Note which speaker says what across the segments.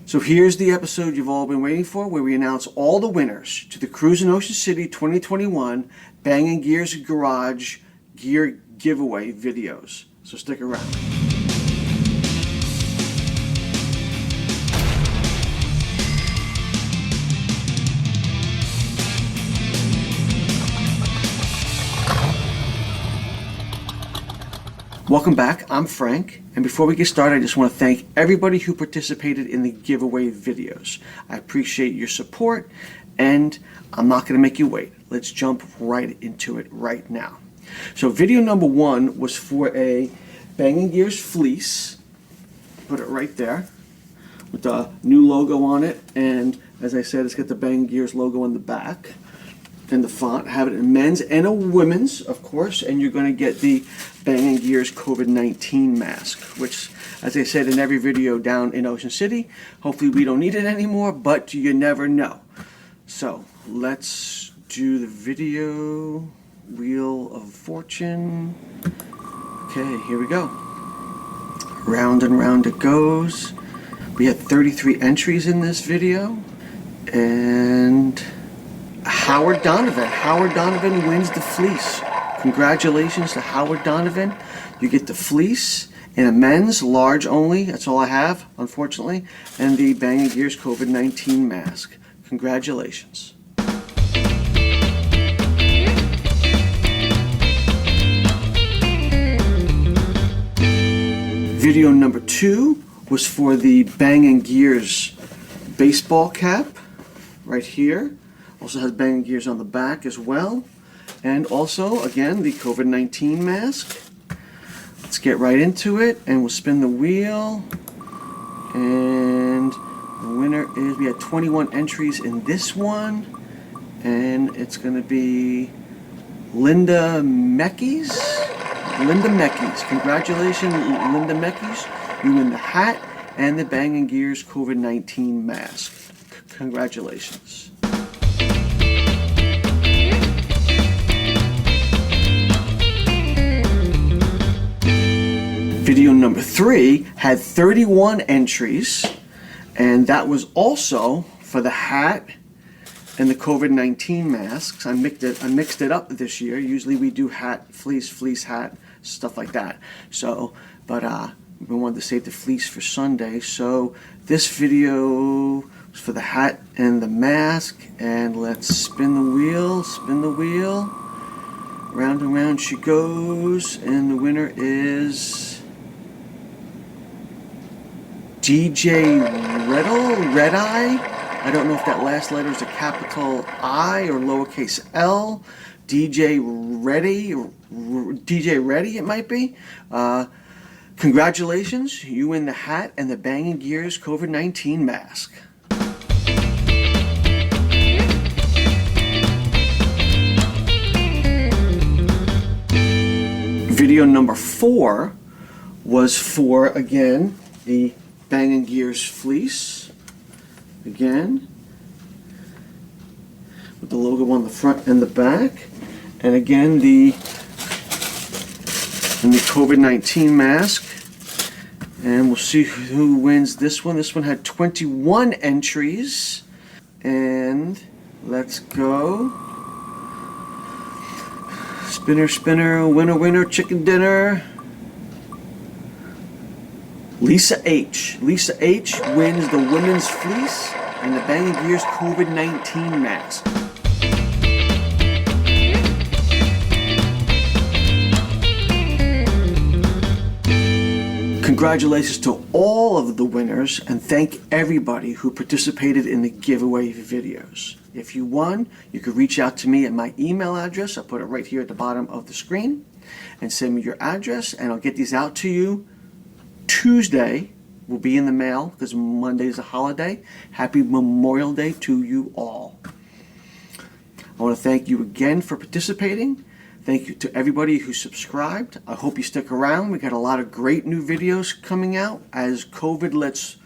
Speaker 1: So here's the episode you've all been waiting for, where we announce all the winners to the Cruisin Ocean City 2021 Bangin Gears Garage Gear Giveaway videos. So stick around. Welcome back, I'm Frank, and before we get started I just want to thank everybody who participated in the giveaway videos. I appreciate your support and I'm not going to make you wait. Let's jump right into it right now. So video number one was for a Bangin Gears fleece. Put it right there with the new logo on it, and as I said, it's got the Bangin Gears logo on the back. And the font, have it in men's and a women's, of course, and you're going to get the Bangin Gears COVID-19 mask, which, as I said in every video down in Ocean City, hopefully we don't need it anymore, but you never know. So let's do the video Wheel of Fortune. Okay, here we go. Round and round it goes. We had 33 entries in this video, and Howard Donovan wins the fleece. Congratulations to Howard Donovan. You get the fleece in a men's, large only. That's all I have, unfortunately. And the Bangin Gears COVID-19 mask. Congratulations. Video number two was for the Bangin Gears baseball cap, right here. Also has Bangin Gears on the back as well. And also, again, the COVID-19 mask. Let's get right into it, and we'll spin the wheel. And the winner is, we had 21 entries in this one. And it's going to be Linda Meckies. Congratulations, Linda Meckies. You win the hat and the Bangin Gears COVID-19 mask. Congratulations. Video number three had 31 entries, and that was also for the hat and the COVID-19 masks. I mixed it up this year. Usually we do hat, fleece, hat, stuff like that. So, but we wanted to save the fleece for Sunday. So this video was for the hat and the mask. And let's spin the wheel. Round and round she goes, and the winner is DJ Red Eye. I don't know if that last letter is a capital I or lowercase L. DJ Ready it might be. Congratulations, you win the hat and the Bangin Gears COVID-19 mask. Video number four was for, again, the Bangin Gears fleece, again, with the logo on the front and the back, and again the COVID-19 mask. And we'll see who wins this one. This one had 21 entries, and let's go. Spinner, winner, chicken dinner. Lisa H. Lisa H wins the women's fleece and the Bangin Gears COVID-19 mask. Congratulations to all of the winners, and thank everybody who participated in the giveaway videos. If you won, you could reach out to me at my email address. I'll put it right here at the bottom of the screen, and send me your address, and I'll get these out to you. Tuesday will be in the mail because Monday is a holiday. Happy Memorial Day to you all. I want to thank you again for participating. Thank you to everybody who subscribed. I hope you stick around. We got a lot of great new videos coming out as COVID lets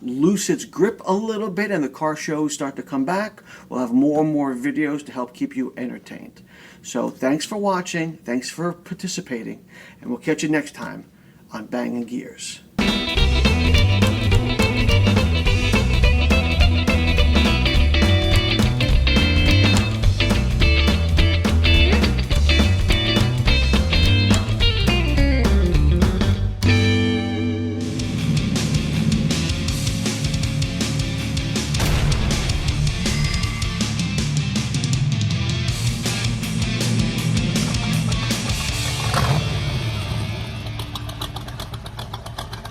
Speaker 1: loose its grip a little bit and the car shows start to come back. We'll have more and more videos to help keep you entertained. So thanks for watching, thanks for participating, and we'll catch you next time on Bangin Gears.